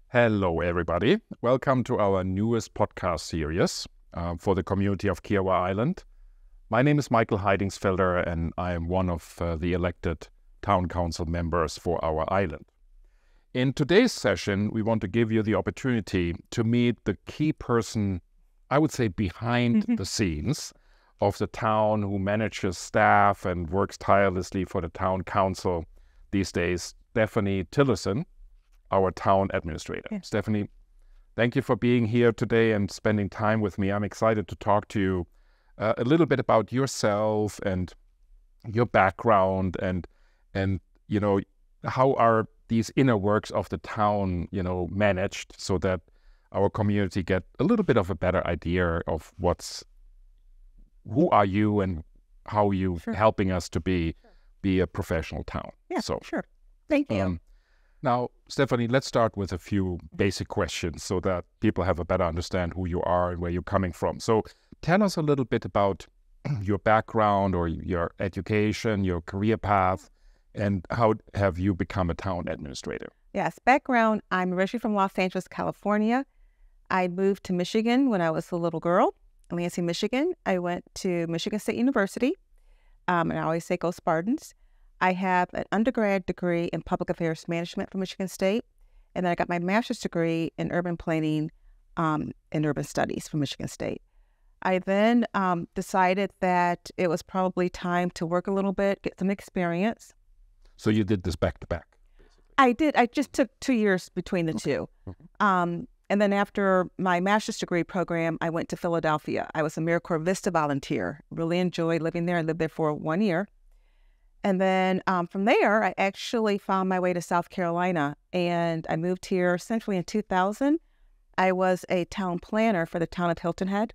Hello, everybody. Welcome to our newest podcast series for the community of Kiowa Island. My name is Michael Heidingsfelder, and I am one of the elected town council members for our island. In today's session, we want to give you the opportunity to meet the key person, I would say, behind the scenes of the town, who manages staff and works tirelessly for the town council these days, Stephanie Tillerson, our town administrator. Yeah. Stephanie, thank you for being here today and spending time with me. I'm excited to talk to you a little bit about yourself and your background and you know, how are these inner works of the town, managed so that our community get a little bit of a better idea of who are you and how you helping us to be a professional town. Yeah, sure. Thank you. Now, Stephanie, let's start with a few basic questions so that people have a better understand who you are and where you're coming from. So tell us a little bit about your background or your education, your career path, and how have you become a town administrator? Yes, background, I'm originally from Los Angeles, California. I moved to Michigan when I was a little girl, in Lansing, Michigan. I went to Michigan State University, and I always say go Spartans. I have an undergrad degree in public affairs management from Michigan State, and then I got my master's degree in urban planning and urban studies from Michigan State. I then decided that it was probably time to work a little bit, get some experience. So you did this back to back? I did. I just took 2 years between the two. And then after my master's degree program, I went to Philadelphia. I was a AmeriCorps Vista volunteer. Really enjoyed living there. I lived there for 1 year. And then from there, I actually found my way to South Carolina, and I moved here essentially in 2000. I was a town planner for the town of Hilton Head.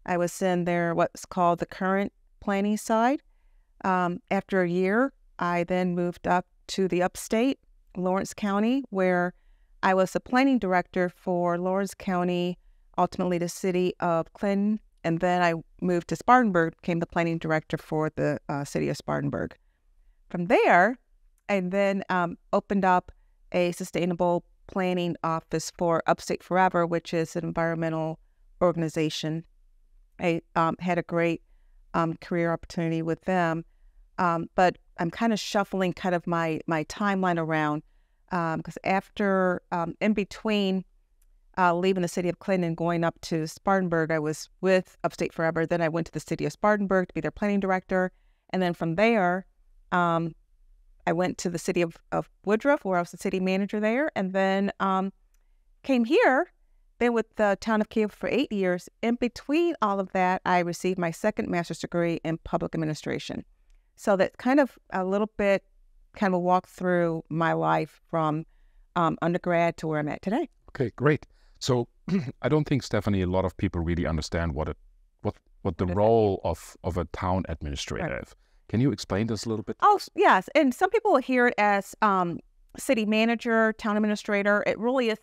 I was in their what's called the current planning side. After a year, I then moved up to the upstate, Lawrence County, where I was the planning director for Lawrence County, ultimately the city of Clinton. And then I moved to Spartanburg, became the planning director for the city of Spartanburg. From there, I then opened up a sustainable planning office for Upstate Forever, which is an environmental organization. I had a great career opportunity with them, but I'm kind of shuffling kind of my timeline around because after, in between leaving the city of Clinton and going up to Spartanburg, I was with Upstate Forever. Then I went to the city of Spartanburg to be their planning director. And then from there, I went to the city of Woodruff, where I was the city manager there, and then came here, been with the town of Kiowa for 8 years. In between all of that, I received my second master's degree in public administration. So that's kind of a little bit, kind of a walk through my life from undergrad to where I'm at today. Okay, great. So I don't think, Stephanie, a lot of people really understand what the role of a town administrator is. Can you explain this a little bit? Oh, yes. And some people will hear it as city manager, town administrator. It really is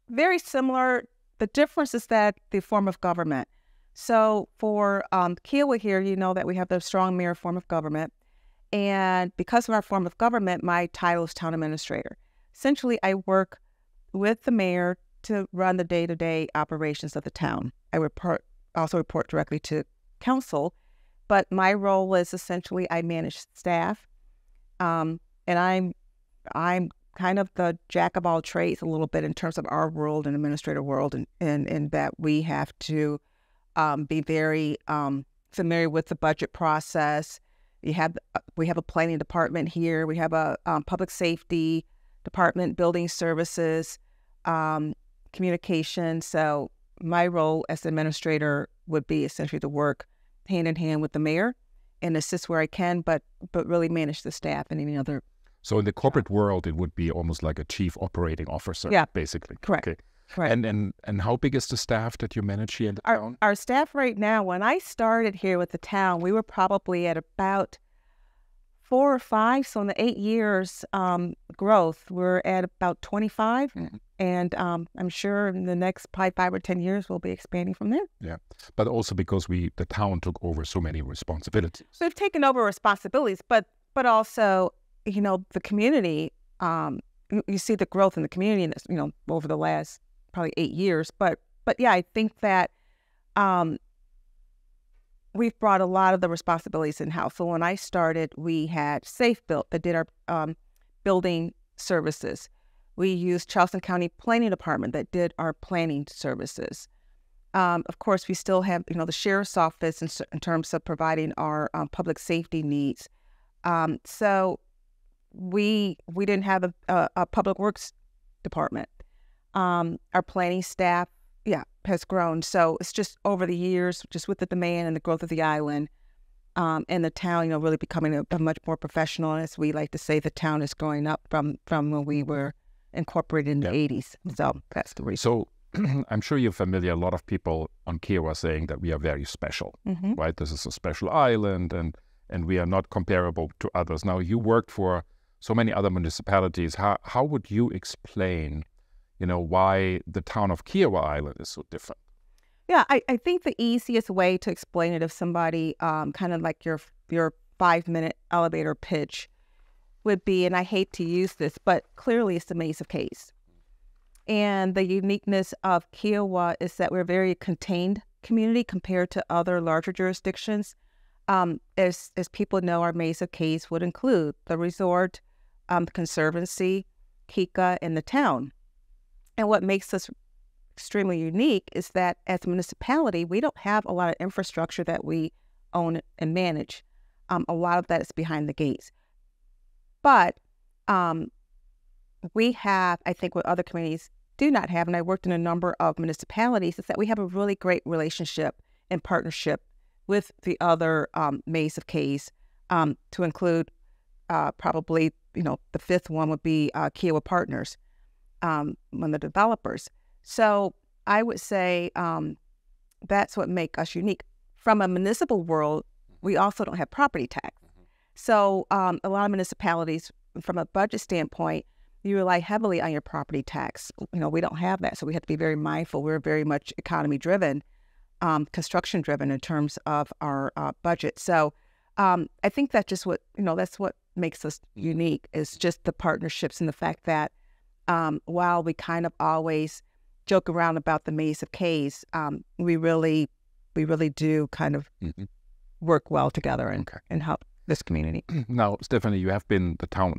very similar. The difference is that the form of government. So for Kiowa here, you know that we have the strong mayor form of government. And because of our form of government, my title is town administrator. Essentially, I work with the mayor to run the day-to-day operations of the town. I also report directly to council. But my role is essentially I manage staff, and I'm kind of the jack of all trades a little bit in terms of our world and administrative world, and that we have to be very familiar with the budget process. We have a planning department here. We have a public safety department, building services, communication. So my role as administrator would be essentially to work hand in hand with the mayor and assist where I can, but really manage the staff and any other. So in the corporate world, it would be almost like a chief operating officer, basically. Correct. Okay. Correct. And how big is the staff that you manage here in the town? Our staff right now, when I started here with the town, we were probably at about 4 or 5. So in the 8 years growth, we're at about 25. And I'm sure in the next probably 5 or 10 years, we'll be expanding from there. Yeah. But also because the town took over so many responsibilities. So we've taken over responsibilities, but also, the community you see the growth in the community, over the last probably 8 years. But yeah, I think that we've brought a lot of the responsibilities in-house. So when I started, we had Safe Built that did our building services. We used Charleston County Planning Department that did our planning services. Of course, we still have, the Sheriff's Office in terms of providing our public safety needs. So we didn't have a public works department. Our planning staff, has grown. So it's just over the years, just with the demand and the growth of the island, and the town, really becoming a much more professional. As we like to say, the town is growing up from when we were incorporated in the 80s. So that's the reason. So I'm sure you're familiar. A lot of people on Kiowa saying that we are very special, right? This is a special island, and we are not comparable to others. Now, you worked for so many other municipalities. How would you explain, why the town of Kiowa Island is so different? Yeah, I think the easiest way to explain it, if somebody kind of like your 5-minute elevator pitch would be, and I hate to use this, but clearly it's the Maze of Keys. And the uniqueness of Kiowa is that we're a very contained community compared to other larger jurisdictions. As people know, our Maze of Keys would include the resort, the Conservancy, Kika, and the town. And what makes us extremely unique is that as a municipality, we don't have a lot of infrastructure that we own and manage. A lot of that is behind the gates. But we have, I think, what other communities do not have, and I worked in a number of municipalities, is that we have a really great relationship and partnership with the other Maze of Keys, to include probably, the fifth one would be Kiowa Partners, one of the developers. So I would say that's what makes us unique. From a municipal world, we also don't have property tax. So a lot of municipalities, from a budget standpoint, you rely heavily on your property tax. We don't have that, so we have to be very mindful. We're very much economy-driven, construction-driven in terms of our budget. So I think that's just that's what makes us unique, is just the partnerships and the fact that while we kind of always joke around about the Maze of Keys, we really do kind of work well together and help this community. Now, Stephanie, you have been the town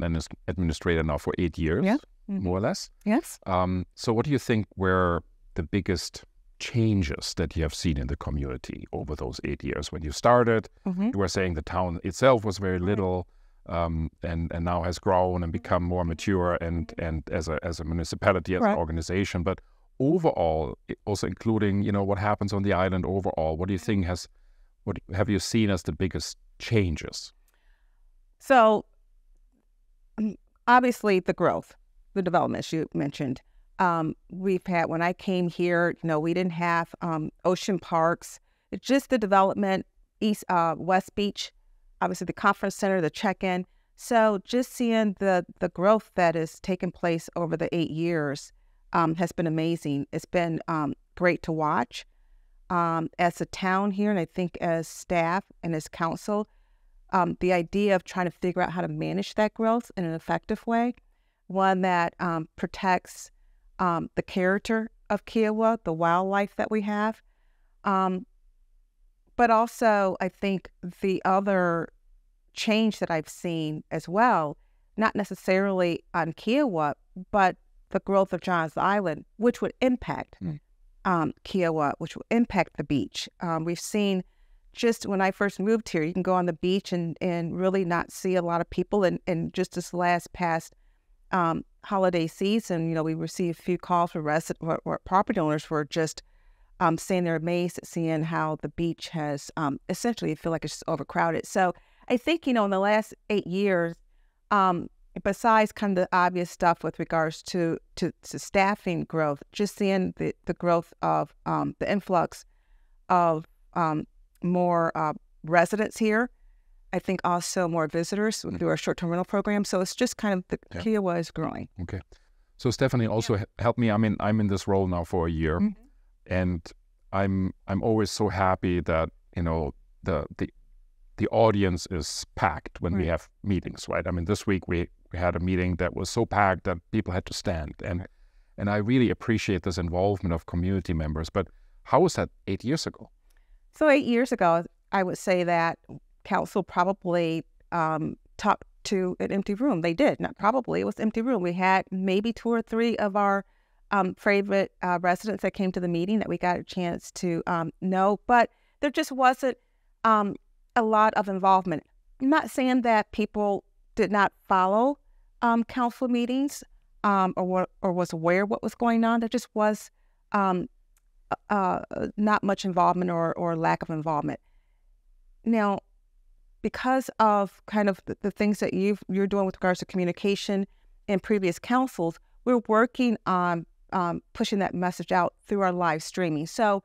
administrator now for 8 years, more or less. Yes. So what do you think were the biggest changes that you have seen in the community over those 8 years? When you started, you were saying the town itself was very little, and now has grown and become more mature and as a municipality, as an organization. But overall, also including, what happens on the island overall, what do you think what have you seen as the biggest changes? So obviously the growth, the developments you mentioned. We've had, when I came here, we didn't have ocean parks. It's just the development, West Beach, obviously the conference center, the check-in. So just seeing the growth that has taken place over the 8 years has been amazing. It's been great to watch. As a town here, and I think as staff and as council, the idea of trying to figure out how to manage that growth in an effective way, one that protects the character of Kiowa, the wildlife that we have. But also, I think the other change that I've seen as well, not necessarily on Kiowa, but the growth of Johns Island, which would impact Kiowa, which will impact the beach. We've seen, just when I first moved here, you can go on the beach and really not see a lot of people. And just this past holiday season, we received a few calls from property owners who are just saying they're amazed at seeing how the beach has essentially feel like it's just overcrowded. So I think, in the last 8 years, besides kind of the obvious stuff with regards to staffing growth, just seeing the growth of the influx of more residents here. I think also more visitors through our short-term rental program. So it's just kind of the Kiowa is growing. Okay. So Stephanie, also help me. I mean, I'm in this role now for a year, and I'm always so happy that the audience is packed when we have meetings, right? I mean, this week we we had a meeting that was so packed that people had to stand. And I really appreciate this involvement of community members. But how was that 8 years ago? So 8 years ago, I would say that council probably talked to an empty room. They did, not probably, it was an empty room. We had maybe 2 or 3 of our favorite residents that came to the meeting that we got a chance to know, but there just wasn't a lot of involvement. I'm not saying that people did not follow council meetings or was aware of what was going on. There just was not much involvement or lack of involvement. Now, because of kind of the things that you're doing with regards to communication in previous councils, we're working on pushing that message out through our live streaming. So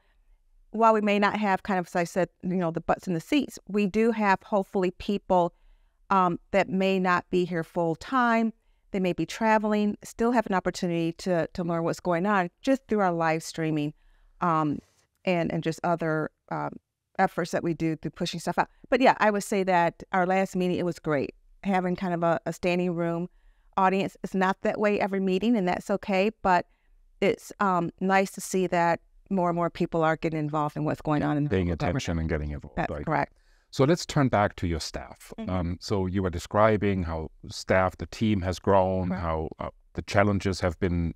while we may not have kind of, as I said, the butts in the seats, we do have hopefully people that may not be here full time. They may be traveling, still have an opportunity to learn what's going on just through our live streaming and just other efforts that we do through pushing stuff out. But yeah, I would say that our last meeting, it was great. Having kind of a standing room audience. It's not that way every meeting, and that's okay, but it's nice to see that more and more people are getting involved in what's going on. Paying attention and getting involved. That's right? Correct. So let's turn back to your staff. Mm-hmm. So you were describing how the team has grown, Right. how the challenges have been,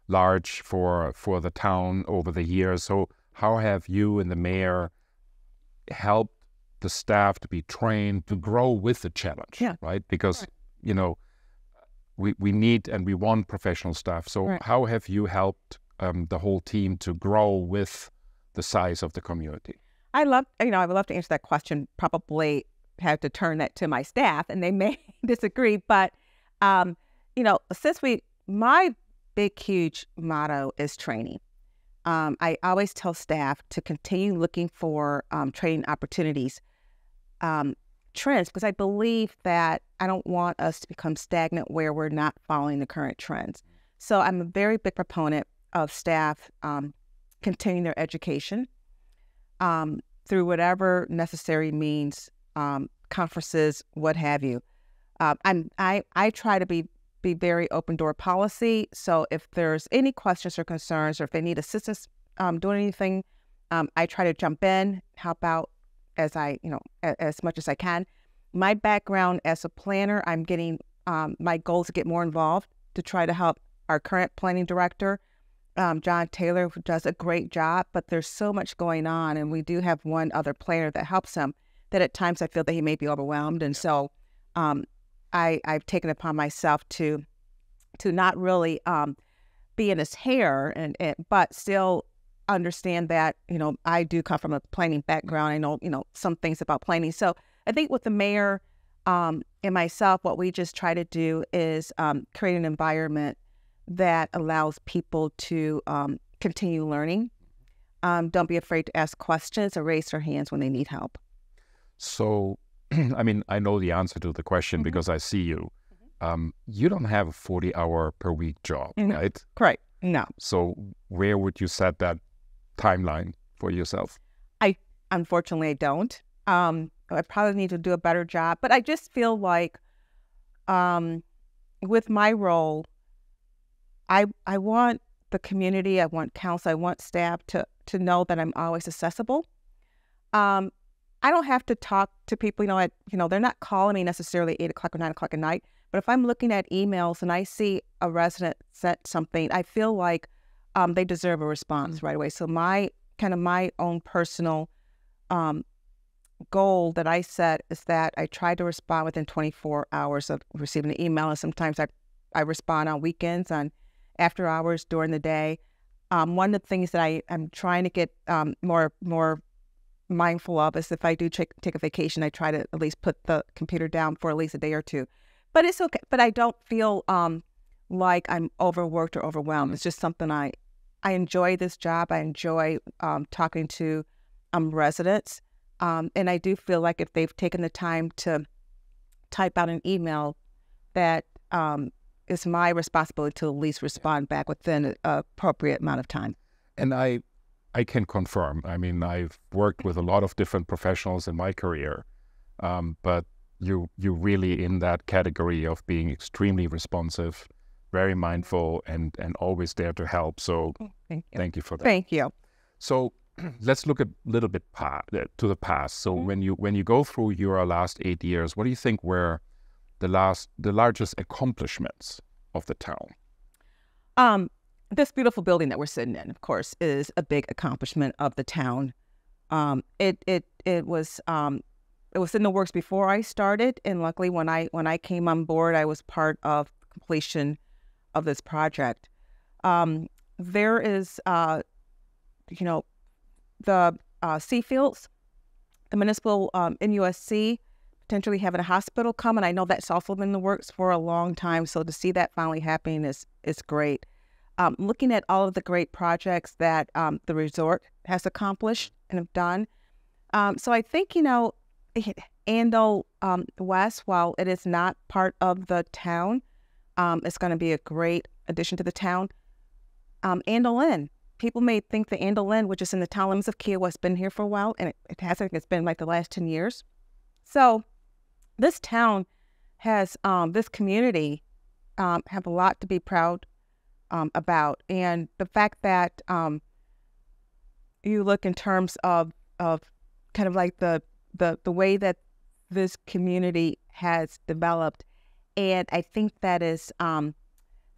large for the town over the years. So how have you and the mayor helped the staff to be trained to grow with the challenge? Yeah. Right? Because, we need and we want professional staff. So Right. how have you helped the whole team to grow with the size of the community? I would love to answer that question. Probably have to turn that to my staff, and they may disagree. But, my big, huge motto is training. I always tell staff to continue looking for training opportunities, trends, because I believe that I don't want us to become stagnant where we're not following the current trends. So I'm a very big proponent of staff continuing their education through whatever necessary means, conferences, what have you. I try to be very open door policy. So if there's any questions or concerns, or if they need assistance doing anything, I try to jump in, help out as much as I can. My background as a planner, I'm getting my goal is to get more involved to try to help our current planning director, John Taylor, who does a great job, but there's so much going on, and we do have one other planner that helps him, that at times I feel that he may be overwhelmed. And so I've taken upon myself to not really be in his hair, but still understand that, I do come from a planning background. I know, some things about planning. So I think with the mayor and myself, what we just try to do is create an environment that allows people to continue learning. Don't be afraid to ask questions or raise their hands when they need help. So, I know the answer to the question Mm-hmm. because I see you. You don't have a 40-hour per week job, No. right? Correct. No. So where would you set that timeline for yourself? Unfortunately, I don't. I probably need to do a better job, but I just feel like with my role, I want the community, I want council, I want staff to know that I'm always accessible. I don't have to talk to people, they're not calling me necessarily 8 o'clock or 9 o'clock at night, but if I'm looking at emails and I see a resident sent something, I feel like they deserve a response right away. So my own personal goal that I set is that I try to respond within 24 hours of receiving an email, and sometimes I respond on weekends, on after hours, during the day. One of the things that I'm trying to get more mindful of is if I do take a vacation, I try to at least put the computer down for at least a day or two. But it's okay. But I don't feel like I'm overworked or overwhelmed. It's just something I enjoy this job. I enjoy talking to residents. And I do feel like if they've taken the time to type out an email, that it's my responsibility to at least respond back within an appropriate amount of time. And I can confirm. I've worked with a lot of different professionals in my career, but you really in that category of being extremely responsive, very mindful, and always there to help. So thank you for that. Thank you. So let's look a little bit to the past. So when you go through your last 8 years, what do you think were the largest accomplishments of the town? This beautiful building that we're sitting in, of course, is a big accomplishment of the town. It was in the works before I started, and luckily when I came on board, I was part of completion of this project. There is, the sea fields, the municipal NUSC potentially having a hospital come, and I know that's also been in the works for a long time. So to see that finally happening is great. Looking at all of the great projects that the resort has accomplished and have done. So I think, Andal West, while it is not part of the town, it's going to be a great addition to the town. Andal Inn. People may think the Andal Inn, which is in the town limits of Kiowa, has been here for a while, and it hasn't. It's been like the last 10 years. So this town has, this community have a lot to be proud about. And the fact that you look in terms of kind of like the way that this community has developed, and I think that is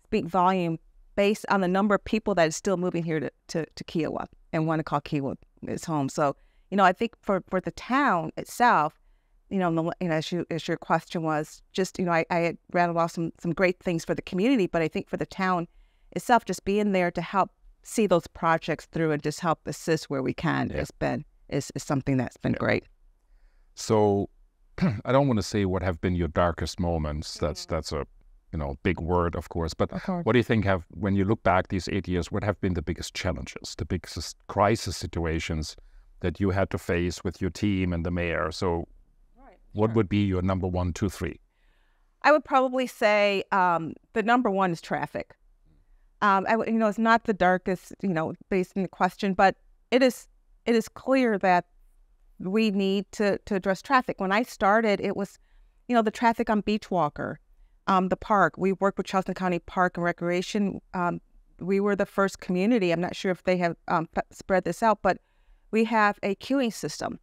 speak volume based on the number of people that is still moving here to Kiowa and want to call Kiowa its home. So, I think for the town itself, as your question was, just, I had rattled off some great things for the community, but I think for the town itself, just being there to help see those projects through and just help assist where we can is something that's been great. So I don't want to say what have been your darkest moments. That's a big word, of course. But what do you think when you look back these 8 years, what have been the biggest challenges, the biggest crisis situations that you had to face with your team and the mayor? So what would be your number 1, 2, 3? I would probably say the number one is traffic. It's not the darkest, based in the question, but it is clear that we need to address traffic. When I started, it was, the traffic on Beachwalker, the park. We worked with Charleston County Park and Recreation. We were the first community. I'm not sure if they have spread this out, but we have a queuing system.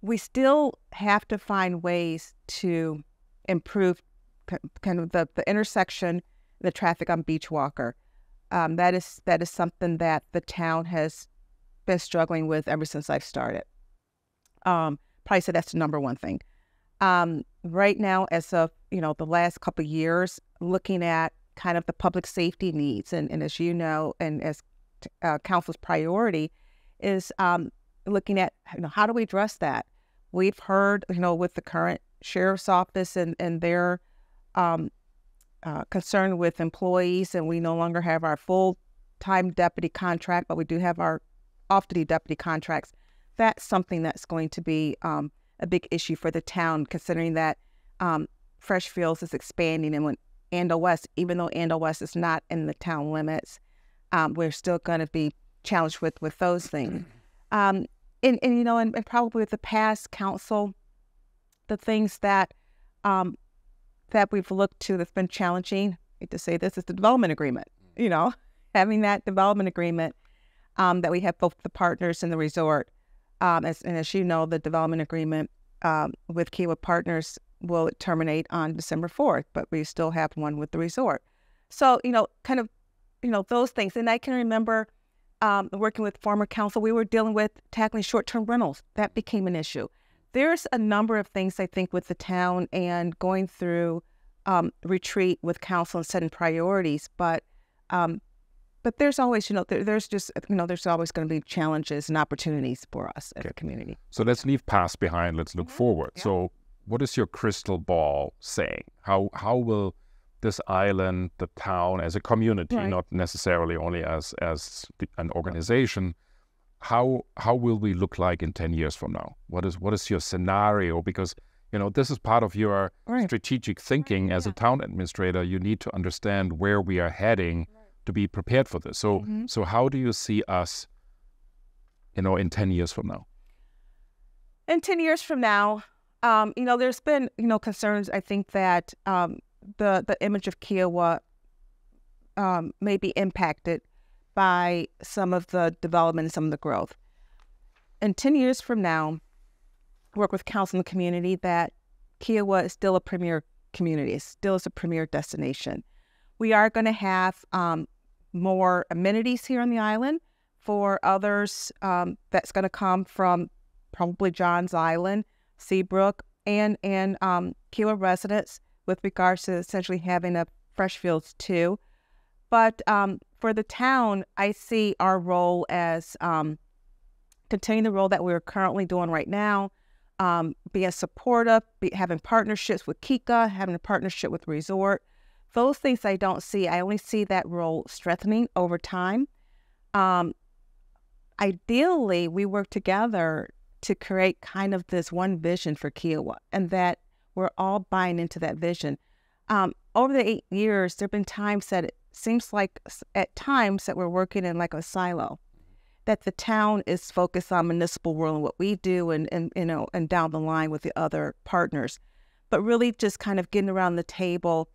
We still have to find ways to improve kind of the intersection, the traffic on Beachwalker. That is something that the town has been struggling with ever since I've started. Probably say that's the number one thing. Right now, as of the last couple of years, looking at kind of the public safety needs, and as you know, and as council's priority is looking at how do we address that. We've heard with the current sheriff's office and their concern with employees, and we no longer have our full-time deputy contract, but we do have our off-duty deputy contracts. That's something that's going to be a big issue for the town, considering that Fresh Fields is expanding, and when Andal West, even though Andal West is not in the town limits, we're still going to be challenged with those things. And probably with the past council, the things that we've looked to that's been challenging, I hate to say this, is the development agreement. Having that development agreement that we have both the partners and the resort. As you know, the development agreement with Kiowa Partners will terminate on December 4th, but we still have one with the resort. So, those things. And I can remember working with former council, we were dealing with tackling short-term rentals. That became an issue. There's a number of things, I think, with the town and going through retreat with council and setting priorities, but there's always, there's always going to be challenges and opportunities for us as a community. So let's leave past behind. Let's look forward. Yeah. So what is your crystal ball saying? How will this island, the town, as a community, not necessarily only as an organization, how will we look like in 10 years from now? What is your scenario? Because this is part of your strategic thinking as a town administrator. You need to understand where we are heading to be prepared for this. So so how do you see us, in 10 years from now? In 10 years from now, There's been, concerns, I think, that the image of Kiowa may be impacted by some of the development and some of the growth. And 10 years from now, work with council and the community that Kiowa is still a premier community, it still is a premier destination. We are going to have more amenities here on the island for others that's going to come from probably Johns Island, Seabrook, and Kiowa residents with regards to essentially having a fresh fields too. But for the town, I see our role as continuing the role that we're currently doing right now, being supportive, having partnerships with Kika, having a partnership with Resort. Those things I don't see. I only see that role strengthening over time. Ideally, we work together to create kind of this one vision for Kiowa, and that we're all buying into that vision. Over the 8 years, there have been times that it seems like at times that we're working in like a silo, that the town is focused on municipal role and what we do and down the line with the other partners, but really just kind of getting around the table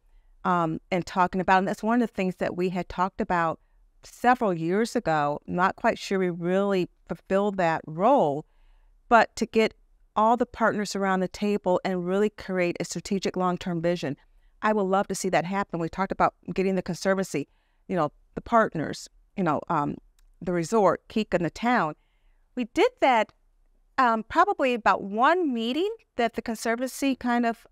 and talking about, and that's one of the things that we had talked about several years ago. Not quite sure we really fulfilled that role, but to get all the partners around the table and really create a strategic long-term vision. I would love to see that happen. We talked about getting the Conservancy, the partners, the resort, Kika, and the town. We did that probably about one meeting that the Conservancy kind of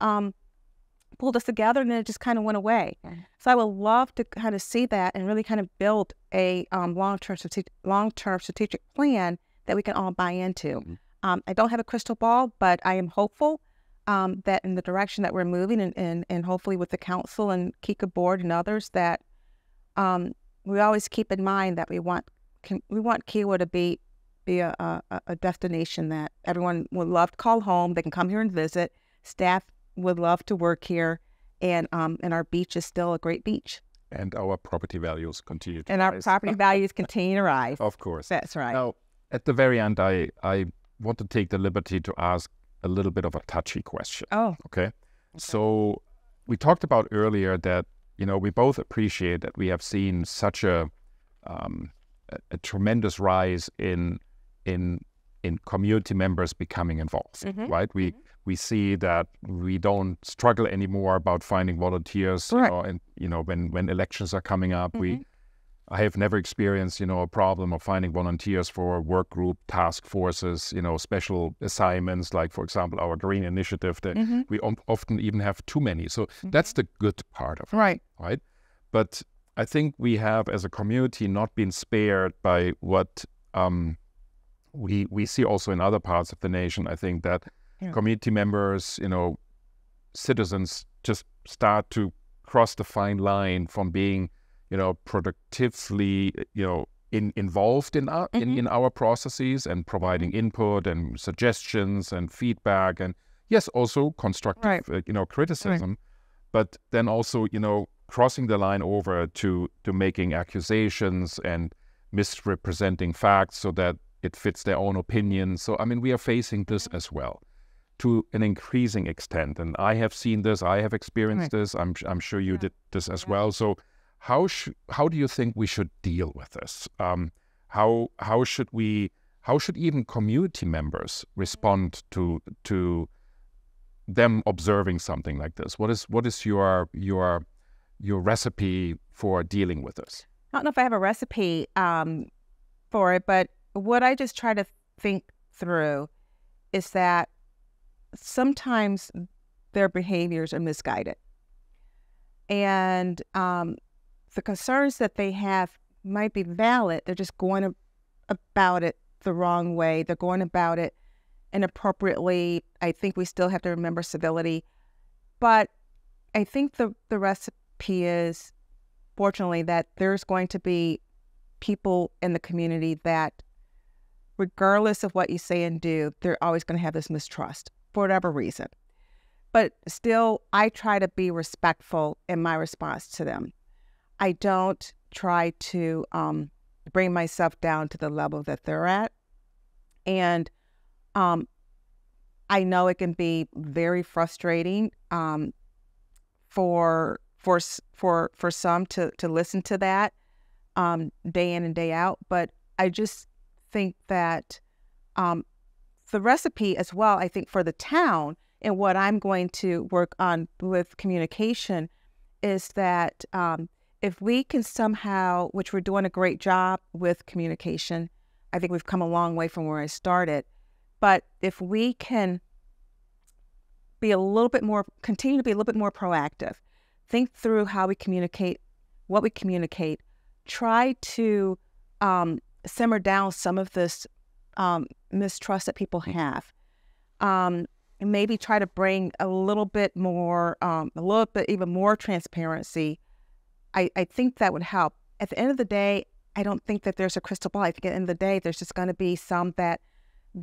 pulled us together, and then it just kind of went away. So I would love to kind of see that and really kind of build a long-term strategic plan that we can all buy into. I don't have a crystal ball, but I am hopeful that in the direction that we're moving, and hopefully with the council and Kika board and others, that we always keep in mind that we want Kiowa to be a destination that everyone would love to call home. They can come here and visit. Staff would love to work here, and our beach is still a great beach. And our property values continue to rise. Our property values continue to rise. Of course. That's right. Now, at the very end, I want to take the liberty to ask a little bit of a touchy question. Oh. Okay. So we talked about earlier that, we both appreciate that we have seen such a tremendous rise in community members becoming involved, right? We see that we don't struggle anymore about finding volunteers, right. When elections are coming up, I have never experienced, a problem of finding volunteers for work group, task forces, special assignments, like, for example, our green initiative that we often even have too many. So that's the good part of it, right? But I think we have, as a community, not been spared by what we see also in other parts of the nation. I think that community members, citizens just start to cross the fine line from being, productively, involved in our processes and providing input and suggestions and feedback, and yes, also constructive, criticism, but then also, crossing the line over to making accusations and misrepresenting facts so that it fits their own opinion. So, we are facing this as well to an increasing extent. And I have seen this, I have experienced this, I'm sure you did this as well. So how do you think we should deal with this? How should even community members respond to them observing something like this? What is your recipe for dealing with this? I don't know if I have a recipe for it, but what I just try to think through is that sometimes their behaviors are misguided. And the concerns that they have might be valid. They're just going about it the wrong way. They're going about it inappropriately. I think we still have to remember civility. But I think the recipe is, fortunately, that there's going to be people in the community that, regardless of what you say and do, they're always going to have this mistrust for whatever reason. But still, I try to be respectful in my response to them. I don't try to bring myself down to the level that they're at. And I know it can be very frustrating for some to listen to that day in and day out. But I just think that the recipe as well, I think for the town and what I'm going to work on with communication is that if we can somehow, which we're doing a great job with communication, I think we've come a long way from where I started, but if we can be a little bit more, continue to be a little bit more proactive, think through how we communicate, what we communicate, try to simmer down some of this mistrust that people have, and maybe try to bring a little bit even more transparency. I think that would help. At the end of the day, I don't think that there's a crystal ball. I think at the end of the day, there's just going to be some that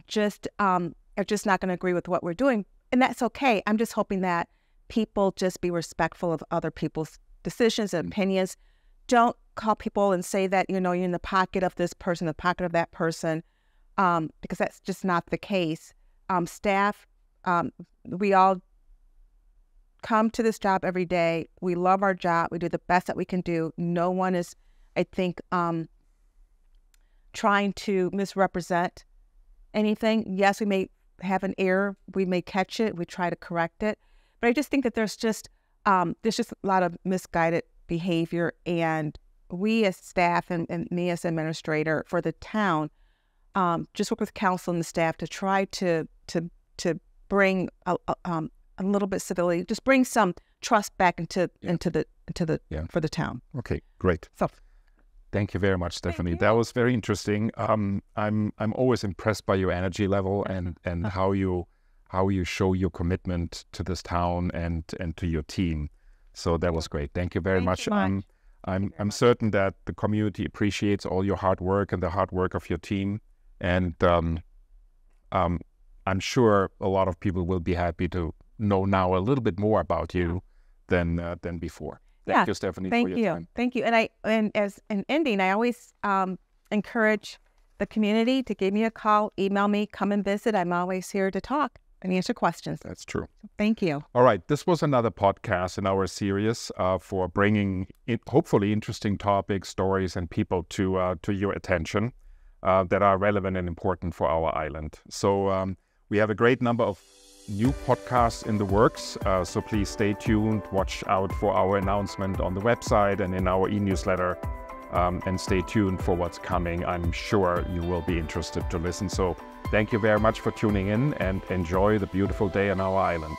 just are just not going to agree with what we're doing. And that's okay. I'm just hoping that people just be respectful of other people's decisions and opinions. Don't call people and say that, you're in the pocket of this person, the pocket of that person, because that's just not the case. Staff, we all come to this job every day. We love our job. We do the best that we can do. No one is, I think, trying to misrepresent anything. Yes, we may have an error. We may catch it. We try to correct it. But I just think that there's just a lot of misguided behavior. And we as staff and me as administrator for the town, just work with council and the staff to try to bring a little bit civility, just bring some trust back into the for the town. Okay, great. So, thank you very much, Stephanie. That was very interesting. I'm always impressed by your energy level and how you show your commitment to this town and to your team. So that was great. Thank you very much. I'm certain that the community appreciates all your hard work and the hard work of your team. And I'm sure a lot of people will be happy to know now a little bit more about you than before. Thank you, Stephanie, for your time. Thank you. And as an ending, I always encourage the community to give me a call, email me, come and visit. I'm always here to talk and answer questions. That's true. Thank you. All right. This was another podcast in our series for bringing hopefully interesting topics, stories, and people to your attention that are relevant and important for our island. So we have a great number of new podcasts in the works, so please stay tuned, watch out for our announcement on the website and in our e-newsletter, and stay tuned for what's coming. I'm sure you will be interested to listen. So thank you very much for tuning in and enjoy the beautiful day on our island.